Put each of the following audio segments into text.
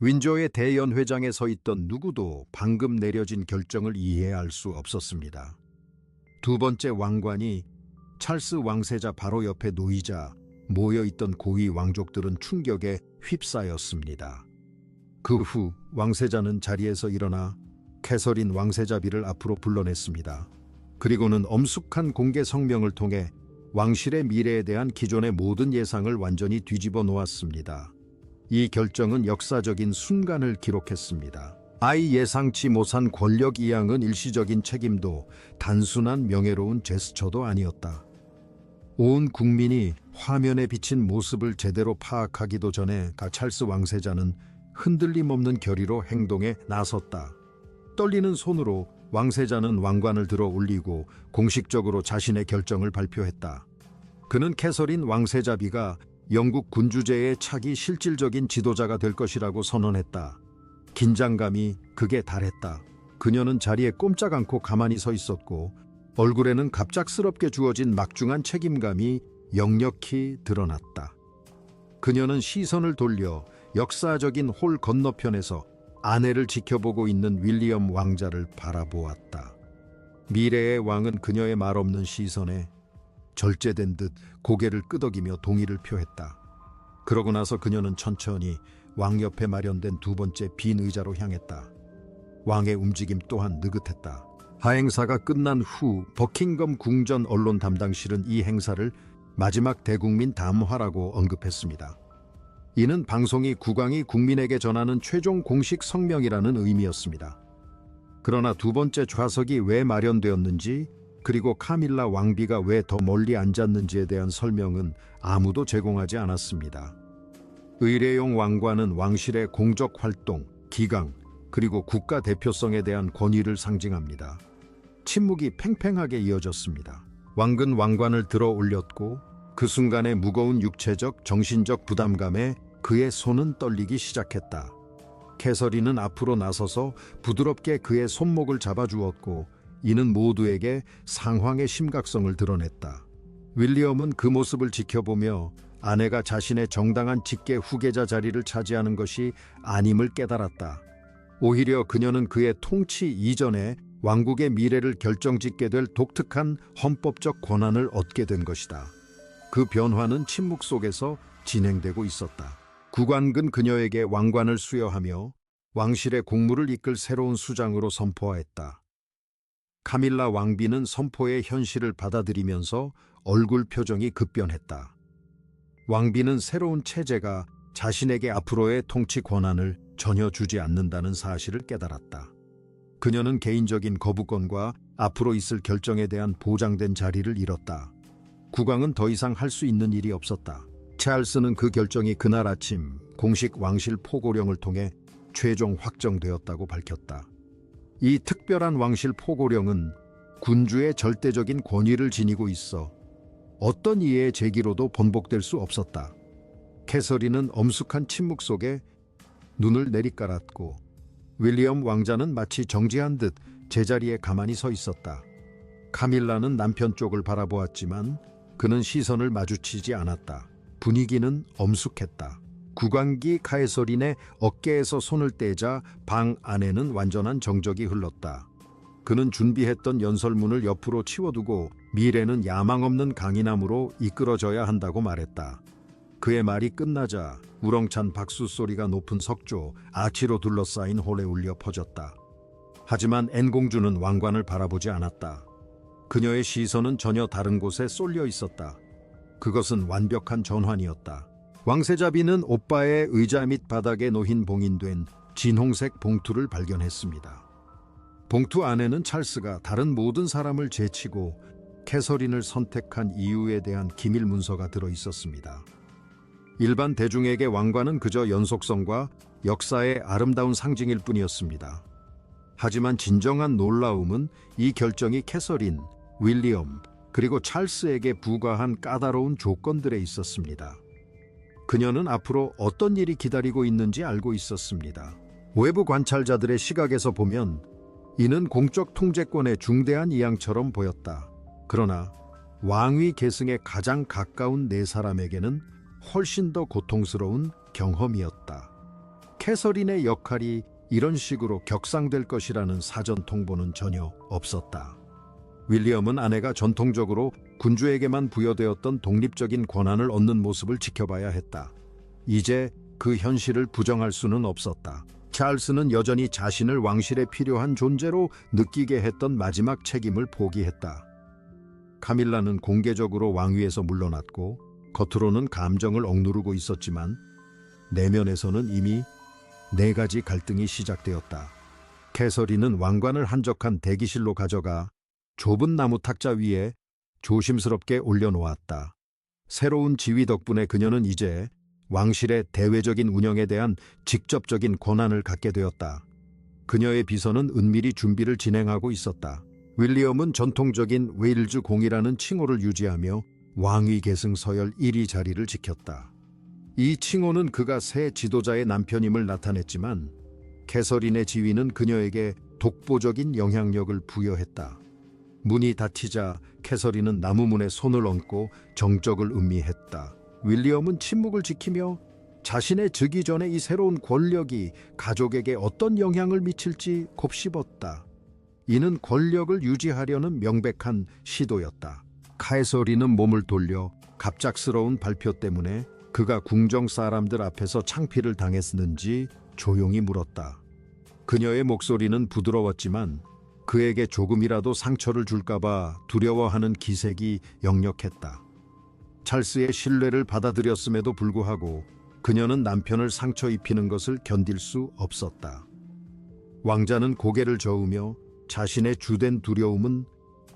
윈조의 대연회장에 서 있던 누구도 방금 내려진 결정을 이해할 수 없었습니다. 두 번째 왕관이 찰스 왕세자 바로 옆에 놓이자 모여있던 고위 왕족들은 충격에 휩싸였습니다. 그 후 왕세자는 자리에서 일어나 캐서린 왕세자비를 앞으로 불러냈습니다. 그리고는 엄숙한 공개 성명을 통해 왕실의 미래에 대한 기존의 모든 예상을 완전히 뒤집어 놓았습니다. 이 결정은 역사적인 순간을 기록했습니다. 아이 예상치 못한 권력 이양은 일시적인 책임도 단순한 명예로운 제스처도 아니었다. 온 국민이 화면에 비친 모습을 제대로 파악하기도 전에 찰스 왕세자는 흔들림 없는 결의로 행동에 나섰다. 떨리는 손으로 왕세자는 왕관을 들어 올리고 공식적으로 자신의 결정을 발표했다. 그는 캐서린 왕세자비가 영국 군주제의 차기 실질적인 지도자가 될 것이라고 선언했다. 긴장감이 극에 달했다. 그녀는 자리에 꼼짝 않고 가만히 서 있었고 얼굴에는 갑작스럽게 주어진 막중한 책임감이 역력히 드러났다. 그녀는 시선을 돌려 역사적인 홀 건너편에서 아내를 지켜보고 있는 윌리엄 왕자를 바라보았다. 미래의 왕은 그녀의 말없는 시선에 절제된 듯 고개를 끄덕이며 동의를 표했다. 그러고 나서 그녀는 천천히 왕 옆에 마련된 두 번째 빈 의자로 향했다. 왕의 움직임 또한 느긋했다. 하행사가 끝난 후 버킹엄 궁전 언론 담당실은 이 행사를 마지막 대국민 담화라고 언급했습니다. 이는 방송이 국왕이 국민에게 전하는 최종 공식 성명이라는 의미였습니다. 그러나 두 번째 좌석이 왜 마련되었는지 그리고 카밀라 왕비가 왜 더 멀리 앉았는지에 대한 설명은 아무도 제공하지 않았습니다. 의례용 왕관은 왕실의 공적 활동, 기강, 그리고 국가 대표성에 대한 권위를 상징합니다. 침묵이 팽팽하게 이어졌습니다. 왕은 왕관을 들어 올렸고 그 순간의 무거운 육체적, 정신적 부담감에 그의 손은 떨리기 시작했다. 캐서린은 앞으로 나서서 부드럽게 그의 손목을 잡아주었고 이는 모두에게 상황의 심각성을 드러냈다. 윌리엄은 그 모습을 지켜보며 아내가 자신의 정당한 직계 후계자 자리를 차지하는 것이 아님을 깨달았다. 오히려 그녀는 그의 통치 이전에 왕국의 미래를 결정짓게 될 독특한 헌법적 권한을 얻게 된 것이다. 그 변화는 침묵 속에서 진행되고 있었다. 국왕은 그녀에게 왕관을 수여하며 왕실의 공무를 이끌 새로운 수장으로 선포하였다. 카밀라 왕비는 선포의 현실을 받아들이면서 얼굴 표정이 급변했다. 왕비는 새로운 체제가 자신에게 앞으로의 통치 권한을 전혀 주지 않는다는 사실을 깨달았다. 그녀는 개인적인 거부권과 앞으로 있을 결정에 대한 보장된 자리를 잃었다. 국왕은 더 이상 할 수 있는 일이 없었다. 찰스는 그 결정이 그날 아침 공식 왕실 포고령을 통해 최종 확정되었다고 밝혔다. 이 특별한 왕실 포고령은 군주의 절대적인 권위를 지니고 있어 어떤 이해의 제기로도 번복될 수 없었다. 캐서린은 엄숙한 침묵 속에 눈을 내리깔았고 윌리엄 왕자는 마치 정지한 듯 제자리에 가만히 서 있었다. 카밀라는 남편 쪽을 바라보았지만 그는 시선을 마주치지 않았다. 분위기는 엄숙했다. 국왕기 카에서린의 어깨에서 손을 떼자 방 안에는 완전한 정적이 흘렀다. 그는 준비했던 연설문을 옆으로 치워두고 미래는 야망 없는 강인함으로 이끌어져야 한다고 말했다. 그의 말이 끝나자 우렁찬 박수 소리가 높은 석조, 아치로 둘러싸인 홀에 울려 퍼졌다. 하지만 앤 공주는 왕관을 바라보지 않았다. 그녀의 시선은 전혀 다른 곳에 쏠려 있었다. 그것은 완벽한 전환이었다. 왕세자비는 오빠의 의자 밑 바닥에 놓인 봉인된 진홍색 봉투를 발견했습니다. 봉투 안에는 찰스가 다른 모든 사람을 제치고 캐서린을 선택한 이유에 대한 기밀 문서가 들어 있었습니다. 일반 대중에게 왕관은 그저 연속성과 역사의 아름다운 상징일 뿐이었습니다. 하지만 진정한 놀라움은 이 결정이 캐서린, 윌리엄, 그리고 찰스에게 부과한 까다로운 조건들에 있었습니다. 그녀는 앞으로 어떤 일이 기다리고 있는지 알고 있었습니다. 외부 관찰자들의 시각에서 보면 이는 공적 통제권의 중대한 이양처럼 보였다. 그러나 왕위 계승에 가장 가까운 네 사람에게는 훨씬 더 고통스러운 경험이었다. 캐서린의 역할이 이런 식으로 격상될 것이라는 사전 통보는 전혀 없었다. 윌리엄은 아내가 전통적으로 군주에게만 부여되었던 독립적인 권한을 얻는 모습을 지켜봐야 했다. 이제 그 현실을 부정할 수는 없었다. 찰스는 여전히 자신을 왕실에 필요한 존재로 느끼게 했던 마지막 책임을 포기했다. 카밀라는 공개적으로 왕위에서 물러났고 겉으로는 감정을 억누르고 있었지만 내면에서는 이미 4가지 갈등이 시작되었다. 캐서린은 왕관을 한적한 대기실로 가져가 좁은 나무 탁자 위에 조심스럽게 올려놓았다. 새로운 지위 덕분에 그녀는 이제 왕실의 대외적인 운영에 대한 직접적인 권한을 갖게 되었다. 그녀의 비서는 은밀히 준비를 진행하고 있었다. 윌리엄은 전통적인 웨일즈 공이라는 칭호를 유지하며 왕위 계승 서열 1위 자리를 지켰다. 이 칭호는 그가 새 지도자의 남편임을 나타냈지만 캐서린의 지위는 그녀에게 독보적인 영향력을 부여했다. 문이 닫히자 캐서린은 나무문에 손을 얹고 정적을 음미했다. 윌리엄은 침묵을 지키며 자신의 즉위 전에 이 새로운 권력이 가족에게 어떤 영향을 미칠지 곱씹었다. 이는 권력을 유지하려는 명백한 시도였다. 캐서린은 몸을 돌려 갑작스러운 발표 때문에 그가 궁정 사람들 앞에서 창피를 당했는지 조용히 물었다. 그녀의 목소리는 부드러웠지만 그에게 조금이라도 상처를 줄까봐 두려워하는 기색이 역력했다. 찰스의 신뢰를 받아들였음에도 불구하고 그녀는 남편을 상처 입히는 것을 견딜 수 없었다. 왕자는 고개를 저으며 자신의 주된 두려움은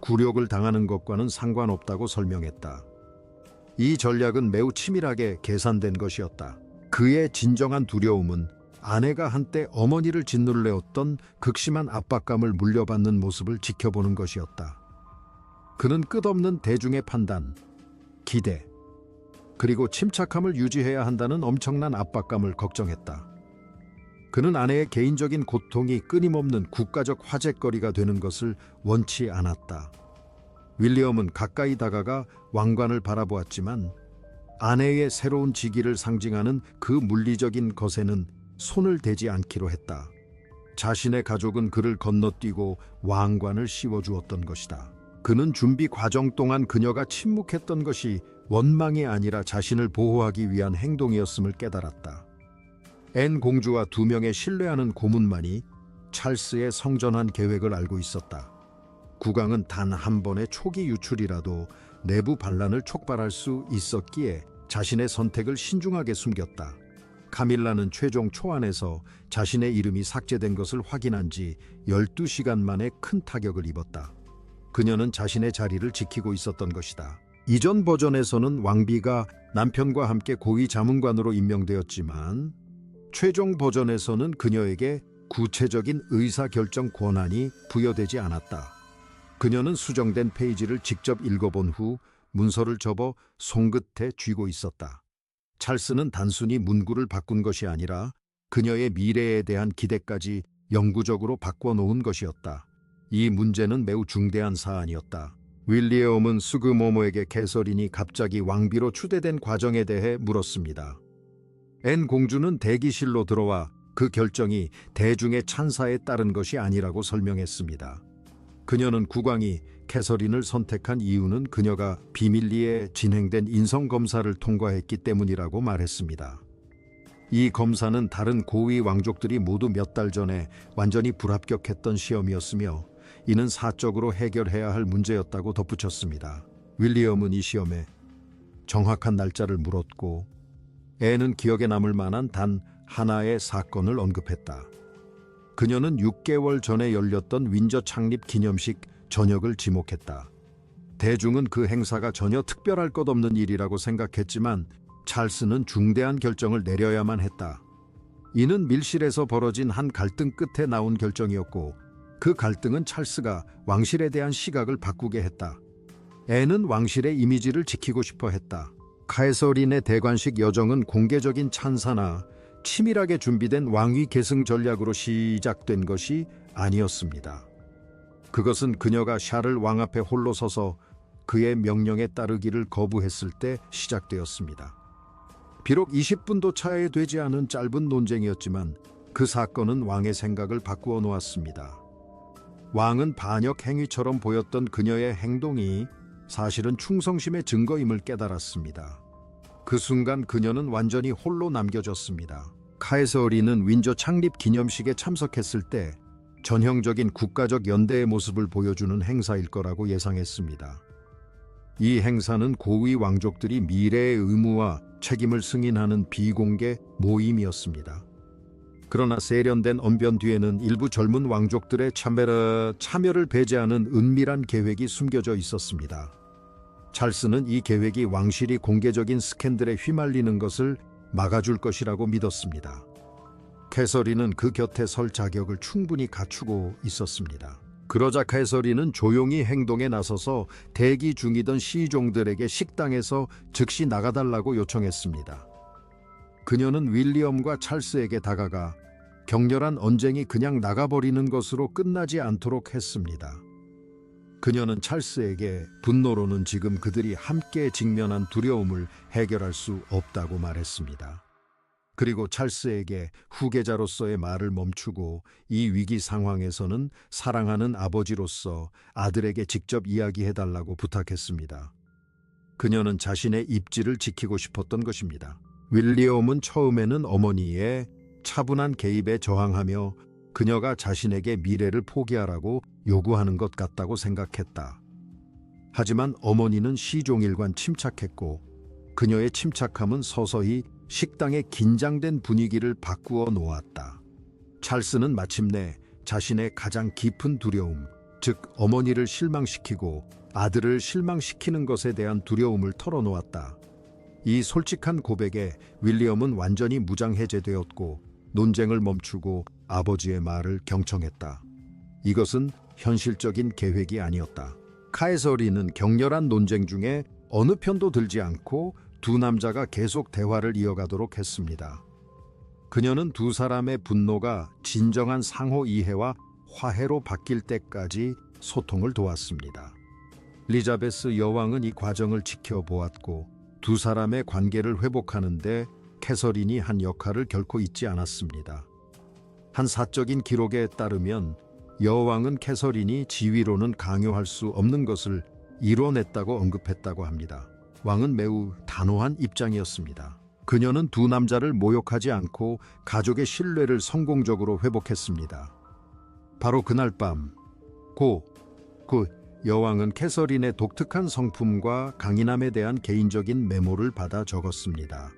굴욕을 당하는 것과는 상관없다고 설명했다. 이 전략은 매우 치밀하게 계산된 것이었다. 그의 진정한 두려움은 아내가 한때 어머니를 짓눌려왔던 극심한 압박감을 물려받는 모습을 지켜보는 것이었다. 그는 끝없는 대중의 판단, 기대, 그리고 침착함을 유지해야 한다는 엄청난 압박감을 걱정했다. 그는 아내의 개인적인 고통이 끊임없는 국가적 화제거리가 되는 것을 원치 않았다. 윌리엄은 가까이 다가가 왕관을 바라보았지만 아내의 새로운 직위를 상징하는 그 물리적인 것에는 손을 대지 않기로 했다. 자신의 가족은 그를 건너뛰고 왕관을 씌워주었던 것이다. 그는 준비 과정 동안 그녀가 침묵했던 것이 원망이 아니라 자신을 보호하기 위한 행동이었음을 깨달았다. 앤 공주와 2명의 신뢰하는 고문만이 찰스의 성전환 계획을 알고 있었다. 국왕은 단 한 번의 초기 유출이라도 내부 반란을 촉발할 수 있었기에 자신의 선택을 신중하게 숨겼다. 카밀라는 최종 초안에서 자신의 이름이 삭제된 것을 확인한 지 12시간 만에 큰 타격을 입었다. 그녀는 자신의 자리를 지키고 있었던 것이다. 이전 버전에서는 왕비가 남편과 함께 고위 자문관으로 임명되었지만 최종 버전에서는 그녀에게 구체적인 의사결정 권한이 부여되지 않았다. 그녀는 수정된 페이지를 직접 읽어본 후 문서를 접어 손끝에 쥐고 있었다. 찰스는 단순히 문구를 바꾼 것이 아니라 그녀의 미래에 대한 기대까지 영구적으로 바꿔놓은 것이었다. 이 문제는 매우 중대한 사안이었다. 윌리엄은 스그모모에게 캐서린이 갑자기 왕비로 추대된 과정에 대해 물었습니다. 앤 공주는 대기실로 들어와 그 결정이 대중의 찬사에 따른 것이 아니라고 설명했습니다. 그녀는 국왕이 캐서린을 선택한 이유는 그녀가 비밀리에 진행된 인성검사를 통과했기 때문이라고 말했습니다. 이 검사는 다른 고위 왕족들이 모두 몇 달 전에 완전히 불합격했던 시험이었으며 이는 사적으로 해결해야 할 문제였다고 덧붙였습니다. 윌리엄은 이 시험에 정확한 날짜를 물었고 앤은 기억에 남을 만한 단 하나의 사건을 언급했다. 그녀는 6개월 전에 열렸던 윈저 창립 기념식 저녁을 지목했다. 대중은 그 행사가 전혀 특별할 것 없는 일이라고 생각했지만 찰스는 중대한 결정을 내려야만 했다. 이는 밀실에서 벌어진 한 갈등 끝에 나온 결정이었고 그 갈등은 찰스가 왕실에 대한 시각을 바꾸게 했다. 앤은 왕실의 이미지를 지키고 싶어 했다. 캐서린의 대관식 여정은 공개적인 찬사나 치밀하게 준비된 왕위 계승 전략으로 시작된 것이 아니었습니다. 그것은 그녀가 샤를 왕 앞에 홀로 서서 그의 명령에 따르기를 거부했을 때 시작되었습니다. 비록 20분도 차에 되지 않은 짧은 논쟁이었지만 그 사건은 왕의 생각을 바꾸어 놓았습니다. 왕은 반역 행위처럼 보였던 그녀의 행동이 사실은 충성심의 증거임을 깨달았습니다. 그 순간 그녀는 완전히 홀로 남겨졌습니다. 카에서리는 윈저 창립 기념식에 참석했을 때 전형적인 국가적 연대의 모습을 보여주는 행사일 거라고 예상했습니다. 이 행사는 고위 왕족들이 미래의 의무와 책임을 승인하는 비공개 모임이었습니다. 그러나 세련된 언변 뒤에는 일부 젊은 왕족들의 참여를 배제하는 은밀한 계획이 숨겨져 있었습니다. 찰스는 이 계획이 왕실이 공개적인 스캔들에 휘말리는 것을 막아줄 것이라고 믿었습니다. 캐서린은 그 곁에 설 자격을 충분히 갖추고 있었습니다. 그러자 캐서린은 조용히 행동에 나서서 대기 중이던 시종들에게 식당에서 즉시 나가달라고 요청했습니다. 그녀는 윌리엄과 찰스에게 다가가 격렬한 언쟁이 그냥 나가버리는 것으로 끝나지 않도록 했습니다. 그녀는 찰스에게 분노로는 지금 그들이 함께 직면한 두려움을 해결할 수 없다고 말했습니다. 그리고 찰스에게 후계자로서의 말을 멈추고 이 위기 상황에서는 사랑하는 아버지로서 아들에게 직접 이야기해달라고 부탁했습니다. 그녀는 자신의 입지를 지키고 싶었던 것입니다. 윌리엄은 처음에는 어머니의 차분한 개입에 저항하며 그녀가 자신에게 미래를 포기하라고 요구하는 것 같다고 생각했다. 하지만 어머니는 시종일관 침착했고 그녀의 침착함은 서서히 식당의 긴장된 분위기를 바꾸어 놓았다. 찰스는 마침내 자신의 가장 깊은 두려움, 즉 어머니를 실망시키고 아들을 실망시키는 것에 대한 두려움을 털어놓았다. 이 솔직한 고백에 윌리엄은 완전히 무장해제되었고 논쟁을 멈추고 아버지의 말을 경청했다. 이것은 현실적인 계획이 아니었다. 카에서리는 격렬한 논쟁 중에 어느 편도 들지 않고 두 남자가 계속 대화를 이어가도록 했습니다. 그녀는 두 사람의 분노가 진정한 상호 이해와 화해로 바뀔 때까지 소통을 도왔습니다. 엘리자베스 여왕은 이 과정을 지켜보았고 두 사람의 관계를 회복하는 데 캐서린이 한 역할을 결코 잊지 않았습니다. 한 사적인 기록에 따르면 여왕은 캐서린이 지위로는 강요할 수 없는 것을 이뤄냈다고 언급했다고 합니다. 왕은 매우 단호한 입장이었습니다. 그녀는 두 남자를 모욕하지 않고 가족의 신뢰를 성공적으로 회복했습니다. 바로 그날 밤, 여왕은 캐서린의 독특한 성품과 강인함에 대한 개인적인 메모를 받아 적었습니다.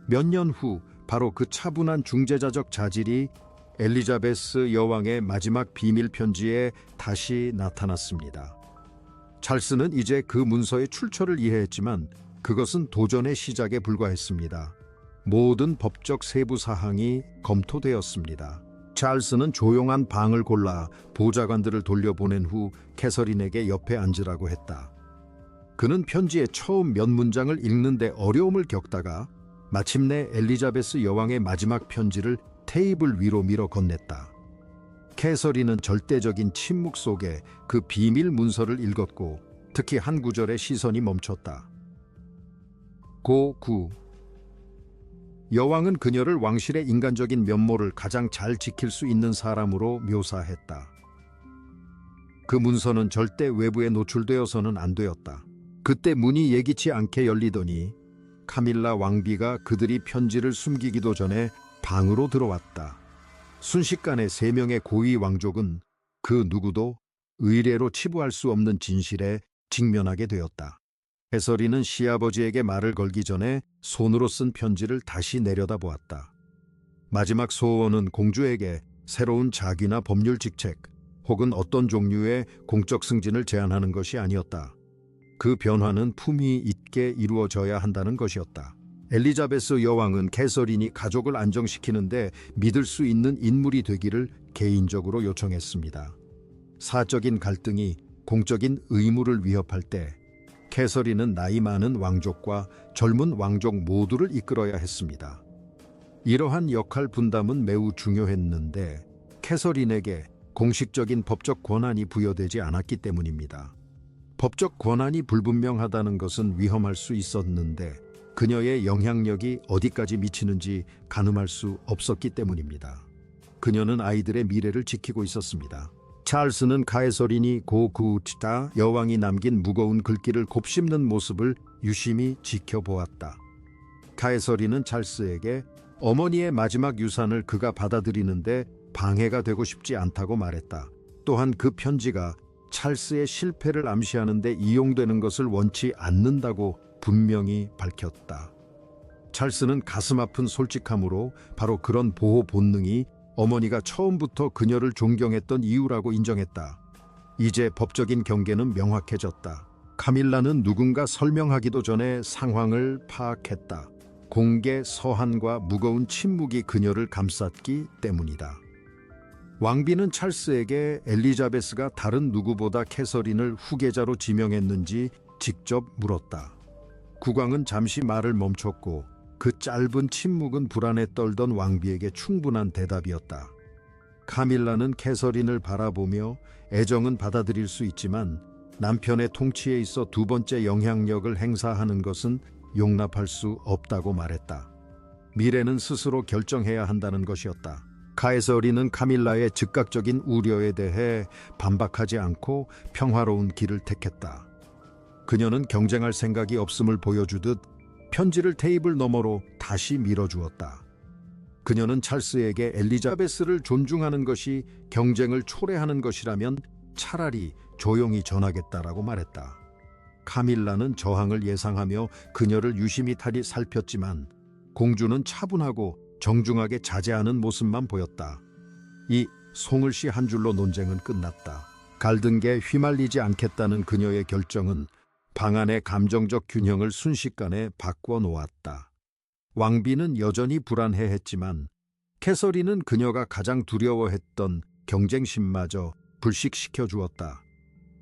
몇 년 후 바로 그 차분한 중재자적 자질이 엘리자베스 여왕의 마지막 비밀 편지에 다시 나타났습니다. 찰스는 이제 그 문서의 출처를 이해했지만 그것은 도전의 시작에 불과했습니다. 모든 법적 세부 사항이 검토되었습니다. 찰스는 조용한 방을 골라 보좌관들을 돌려보낸 후 캐서린에게 옆에 앉으라고 했다. 그는 편지의 처음 몇 문장을 읽는데 어려움을 겪다가 마침내 엘리자베스 여왕의 마지막 편지를 테이블 위로 밀어 건넸다. 캐서린은 절대적인 침묵 속에 그 비밀 문서를 읽었고 특히 한 구절에 시선이 멈췄다. 여왕은 그녀를 왕실의 인간적인 면모를 가장 잘 지킬 수 있는 사람으로 묘사했다. 그 문서는 절대 외부에 노출되어서는 안 되었다. 그때 문이 예기치 않게 열리더니 카밀라 왕비가 그들이 편지를 숨기기도 전에 방으로 들어왔다. 순식간에 3명의 고위 왕족은 그 누구도 의례로 치부할 수 없는 진실에 직면하게 되었다. 캐서린은 시아버지에게 말을 걸기 전에 손으로 쓴 편지를 다시 내려다보았다. 마지막 소원은 공주에게 새로운 자귀나 법률 직책 혹은 어떤 종류의 공적 승진을 제안하는 것이 아니었다. 그 변화는 품위 있게 이루어져야 한다는 것이었다. 엘리자베스 여왕은 캐서린이 가족을 안정시키는데 믿을 수 있는 인물이 되기를 개인적으로 요청했습니다. 사적인 갈등이 공적인 의무를 위협할 때 캐서린은 나이 많은 왕족과 젊은 왕족 모두를 이끌어야 했습니다. 이러한 역할 분담은 매우 중요했는데 캐서린에게 공식적인 법적 권한이 부여되지 않았기 때문입니다. 법적 권한이 불분명하다는 것은 위험할 수 있었는데 그녀의 영향력이 어디까지 미치는지 가늠할 수 없었기 때문입니다. 그녀는 아이들의 미래를 지키고 있었습니다. 찰스는 카에서린이 고구치다 여왕이 남긴 무거운 글귀를 곱씹는 모습을 유심히 지켜보았다. 카에서린은 찰스에게 어머니의 마지막 유산을 그가 받아들이는데 방해가 되고 싶지 않다고 말했다. 또한 그 편지가 찰스의 실패를 암시하는데 이용되는 것을 원치 않는다고 분명히 밝혔다. 찰스는 가슴 아픈 솔직함으로 바로 그런 보호 본능이 어머니가 처음부터 그녀를 존경했던 이유라고 인정했다. 이제 법적인 경계는 명확해졌다. 카밀라는 누군가 설명하기도 전에 상황을 파악했다. 공개 서한과 무거운 침묵이 그녀를 감쌌기 때문이다. 왕비는 찰스에게 엘리자베스가 다른 누구보다 캐서린을 후계자로 지명했는지 직접 물었다. 국왕은 잠시 말을 멈췄고 그 짧은 침묵은 불안에 떨던 왕비에게 충분한 대답이었다. 카밀라는 캐서린을 바라보며 애정은 받아들일 수 있지만 남편의 통치에 있어 두 번째 영향력을 행사하는 것은 용납할 수 없다고 말했다. 미래는 스스로 결정해야 한다는 것이었다. 카에서린은 카밀라의 즉각적인 우려에 대해 반박하지 않고 평화로운 길을 택했다. 그녀는 경쟁할 생각이 없음을 보여주듯 편지를 테이블 너머로 다시 밀어주었다. 그녀는 찰스에게 엘리자베스를 존중하는 것이 경쟁을 초래하는 것이라면 차라리 조용히 전하겠다라고 말했다. 카밀라는 저항을 예상하며 그녀를 유심히 살폈지만 공주는 차분하고 정중하게 자제하는 모습만 보였다. 이 송을시 한 줄로 논쟁은 끝났다. 갈등에 휘말리지 않겠다는 그녀의 결정은 방안의 감정적 균형을 순식간에 바꿔 놓았다. 왕비는 여전히 불안해했지만 캐서린은 그녀가 가장 두려워했던 경쟁심마저 불식시켜 주었다.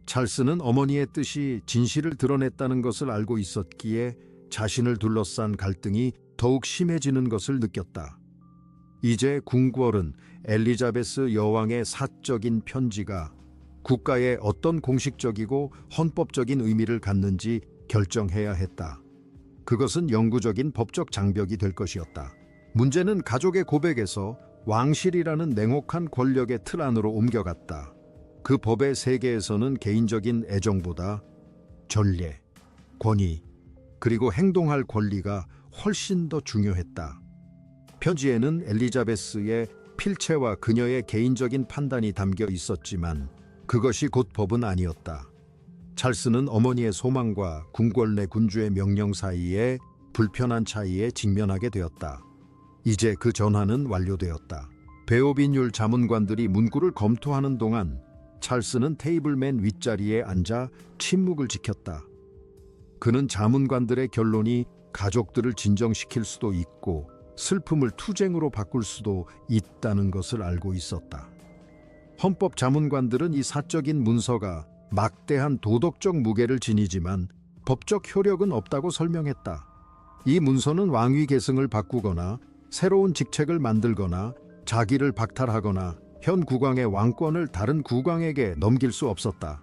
찰스는 어머니의 뜻이 진실을 드러냈다는 것을 알고 있었기에 자신을 둘러싼 갈등이 더욱 심해지는 것을 느꼈다. 이제 궁궐은 엘리자베스 여왕의 사적인 편지가 국가에 어떤 공식적이고 헌법적인 의미를 갖는지 결정해야 했다. 그것은 영구적인 법적 장벽이 될 것이었다. 문제는 가족의 고백에서 왕실이라는 냉혹한 권력의 틀 안으로 옮겨갔다. 그 법의 세계에서는 개인적인 애정보다 전례, 권위, 그리고 행동할 권리가 훨씬 더 중요했다. 편지에는 엘리자베스의 필체와 그녀의 개인적인 판단이 담겨 있었지만 그것이 곧 법은 아니었다. 찰스는 어머니의 소망과 궁궐 내 군주의 명령 사이에 불편한 차이에 직면하게 되었다. 이제 그 전환은 완료되었다. 베오빈율 자문관들이 문구를 검토하는 동안 찰스는 테이블 맨 윗자리에 앉아 침묵을 지켰다. 그는 자문관들의 결론이 가족들을 진정시킬 수도 있고 슬픔을 투쟁으로 바꿀 수도 있다는 것을 알고 있었다. 헌법 자문관들은 이 사적인 문서가 막대한 도덕적 무게를 지니지만 법적 효력은 없다고 설명했다. 이 문서는 왕위 계승을 바꾸거나 새로운 직책을 만들거나 자기를 박탈하거나 현 국왕의 왕권을 다른 국왕에게 넘길 수 없었다.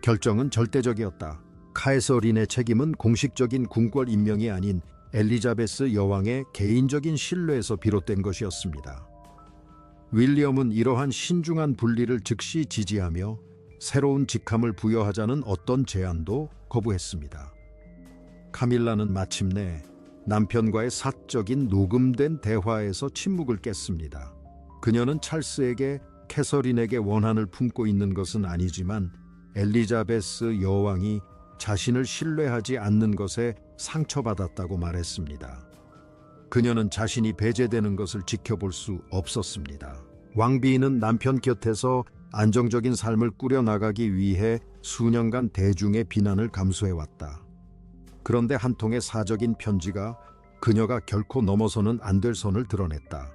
결정은 절대적이었다. 카에서린의 책임은 공식적인 궁궐 임명이 아닌 엘리자베스 여왕의 개인적인 신뢰에서 비롯된 것이었습니다. 윌리엄은 이러한 신중한 분리를 즉시 지지하며 새로운 직함을 부여하자는 어떤 제안도 거부했습니다. 카밀라는 마침내 남편과의 사적인 녹음된 대화에서 침묵을 깼습니다. 그녀는 찰스에게 캐서린에게 원한을 품고 있는 것은 아니지만 엘리자베스 여왕이 자신을 신뢰하지 않는 것에 상처받았다고 말했습니다. 그녀는 자신이 배제되는 것을 지켜볼 수 없었습니다. 왕비는 남편 곁에서 안정적인 삶을 꾸려나가기 위해 수년간 대중의 비난을 감수해왔다. 그런데 한 통의 사적인 편지가 그녀가 결코 넘어서는 안 될 선을 드러냈다.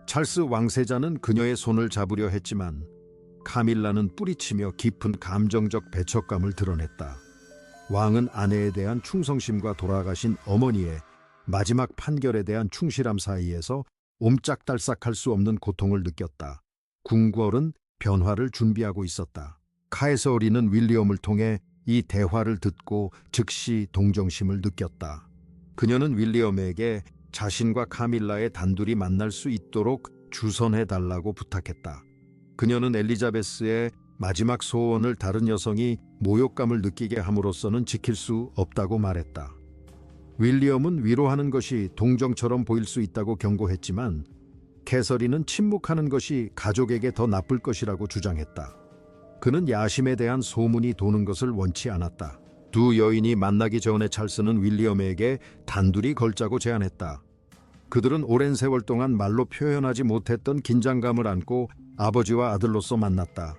찰스 왕세자는 그녀의 손을 잡으려 했지만 카밀라는 뿌리치며 깊은 감정적 배척감을 드러냈다. 왕은 아내에 대한 충성심과 돌아가신 어머니의 마지막 판결에 대한 충실함 사이에서 옴짝달싹할 수 없는 고통을 느꼈다. 궁궐은 변화를 준비하고 있었다. 카에서린은 윌리엄을 통해 이 대화를 듣고 즉시 동정심을 느꼈다. 그녀는 윌리엄에게 자신과 카밀라의 단둘이 만날 수 있도록 주선해달라고 부탁했다. 그녀는 엘리자베스의 마지막 소원을 다른 여성이 모욕감을 느끼게 함으로써는 지킬 수 없다고 말했다. 윌리엄은 위로하는 것이 동정처럼 보일 수 있다고 경고했지만 캐서린은 침묵하는 것이 가족에게 더 나쁠 것이라고 주장했다. 그는 야심에 대한 소문이 도는 것을 원치 않았다. 두 여인이 만나기 전에 찰스는 윌리엄에게 단둘이 걸자고 제안했다. 그들은 오랜 세월 동안 말로 표현하지 못했던 긴장감을 안고 아버지와 아들로서 만났다.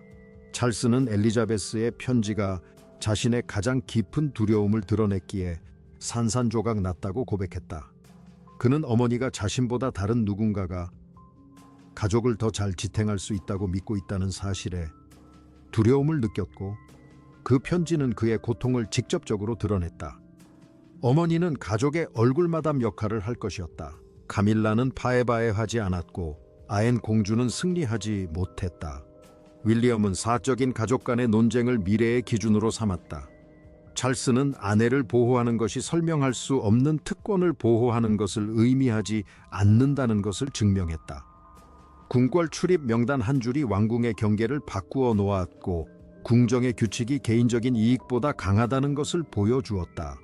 찰스는 엘리자베스의 편지가 자신의 가장 깊은 두려움을 드러냈기에 산산조각 났다고 고백했다. 그는 어머니가 자신보다 다른 누군가가 가족을 더 잘 지탱할 수 있다고 믿고 있다는 사실에 두려움을 느꼈고 그 편지는 그의 고통을 직접적으로 드러냈다. 어머니는 가족의 얼굴마담 역할을 할 것이었다. 카밀라는 파에바에하지 않았고 아엔 공주는 승리하지 못했다. 윌리엄은 사적인 가족 간의 논쟁을 미래의 기준으로 삼았다. 찰스는 아내를 보호하는 것이 설명할 수 없는 특권을 보호하는 것을 의미하지 않는다는 것을 증명했다. 궁궐 출입 명단 한 줄이 왕궁의 경계를 바꾸어 놓았고 궁정의 규칙이 개인적인 이익보다 강하다는 것을 보여주었다.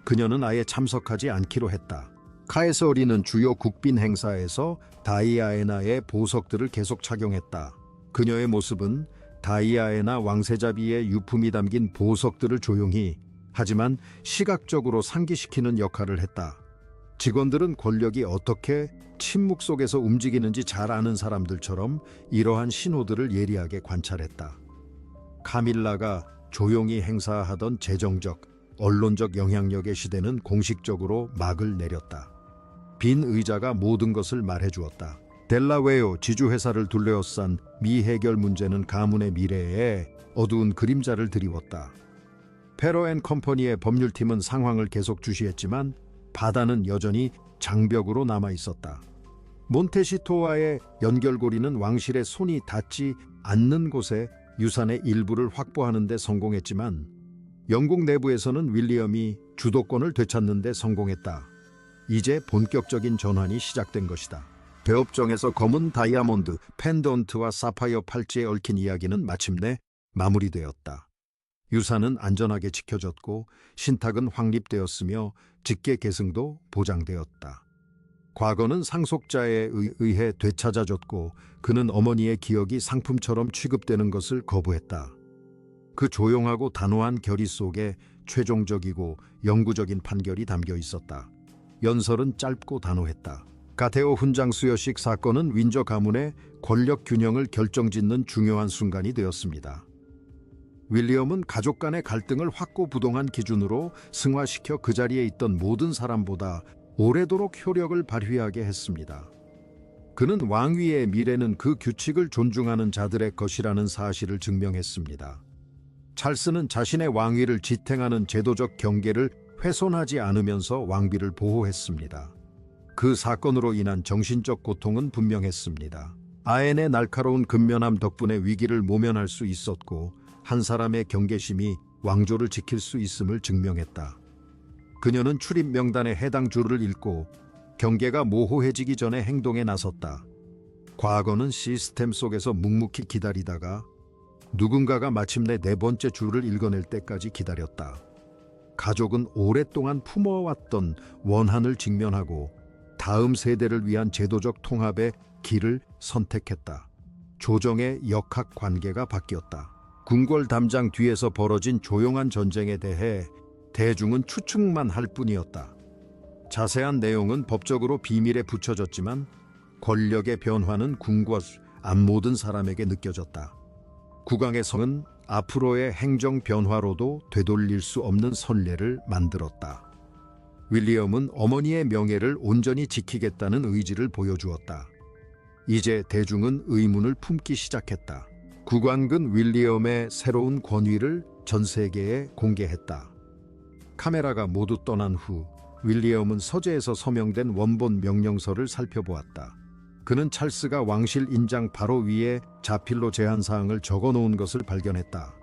그녀는 아예 참석하지 않기로 했다. 카에서리는 주요 국빈 행사에서 다이아에나의 보석들을 계속 착용했다. 그녀의 모습은 다이아에나 왕세자비의 유품이 담긴 보석들을 조용히 하지만 시각적으로 상기시키는 역할을 했다. 직원들은 권력이 어떻게 침묵 속에서 움직이는지 잘 아는 사람들처럼 이러한 신호들을 예리하게 관찰했다. 카밀라가 조용히 행사하던 재정적, 언론적 영향력의 시대는 공식적으로 막을 내렸다. 빈 의자가 모든 것을 말해주었다. 델라웨어 지주회사를 둘러싼 미해결 문제는 가문의 미래에 어두운 그림자를 드리웠다. 페로앤컴퍼니의 법률팀은 상황을 계속 주시했지만 바다는 여전히 장벽으로 남아있었다. 몬테시토와의 연결고리는 왕실의 손이 닿지 않는 곳에 유산의 일부를 확보하는 데 성공했지만 영국 내부에서는 윌리엄이 주도권을 되찾는 데 성공했다. 이제 본격적인 전환이 시작된 것이다. 배업정에서 검은 다이아몬드, 펜던트와 사파이어 팔찌에 얽힌 이야기는 마침내 마무리되었다. 유산은 안전하게 지켜졌고 신탁은 확립되었으며 직계 계승도 보장되었다. 과거는 상속자에 의해 되찾아졌고 그는 어머니의 기억이 상품처럼 취급되는 것을 거부했다. 그 조용하고 단호한 결의 속에 최종적이고 영구적인 판결이 담겨 있었다. 연설은 짧고 단호했다. 가테오 훈장 수여식 사건은 윈저 가문의 권력 균형을 결정짓는 중요한 순간이 되었습니다. 윌리엄은 가족 간의 갈등을 확고부동한 기준으로 승화시켜 그 자리에 있던 모든 사람보다 오래도록 효력을 발휘하게 했습니다. 그는 왕위의 미래는 그 규칙을 존중하는 자들의 것이라는 사실을 증명했습니다. 찰스는 자신의 왕위를 지탱하는 제도적 경계를 훼손하지 않으면서 왕비를 보호했습니다. 그 사건으로 인한 정신적 고통은 분명했습니다. 아엔의 날카로운 근면함 덕분에 위기를 모면할 수 있었고 한 사람의 경계심이 왕조를 지킬 수 있음을 증명했다. 그녀는 출입 명단의 해당 줄을 읽고 경계가 모호해지기 전에 행동에 나섰다. 과거는 시스템 속에서 묵묵히 기다리다가 누군가가 마침내 네 번째 줄을 읽어낼 때까지 기다렸다. 가족은 오랫동안 품어왔던 원한을 직면하고 다음 세대를 위한 제도적 통합의 길을 선택했다. 조정의 역학 관계가 바뀌었다. 궁궐 담장 뒤에서 벌어진 조용한 전쟁에 대해 대중은 추측만 할 뿐이었다. 자세한 내용은 법적으로 비밀에 붙여졌지만 권력의 변화는 궁궐 앞 모든 사람에게 느껴졌다. 국왕의 성은 앞으로의 행정 변화로도 되돌릴 수 없는 선례를 만들었다. 윌리엄은 어머니의 명예를 온전히 지키겠다는 의지를 보여주었다. 이제 대중은 의문을 품기 시작했다. 국왕은 윌리엄의 새로운 권위를 전 세계에 공개했다. 카메라가 모두 떠난 후 윌리엄은 서재에서 서명된 원본 명령서를 살펴보았다. 그는 찰스가 왕실 인장 바로 위에 자필로 제한사항을 적어놓은 것을 발견했다.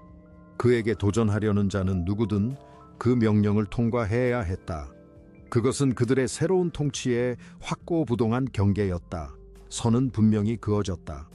그에게 도전하려는 자는 누구든 그 명령을 통과해야 했다. 그것은 그들의 새로운 통치의 확고부동한 경계였다. 선은 분명히 그어졌다.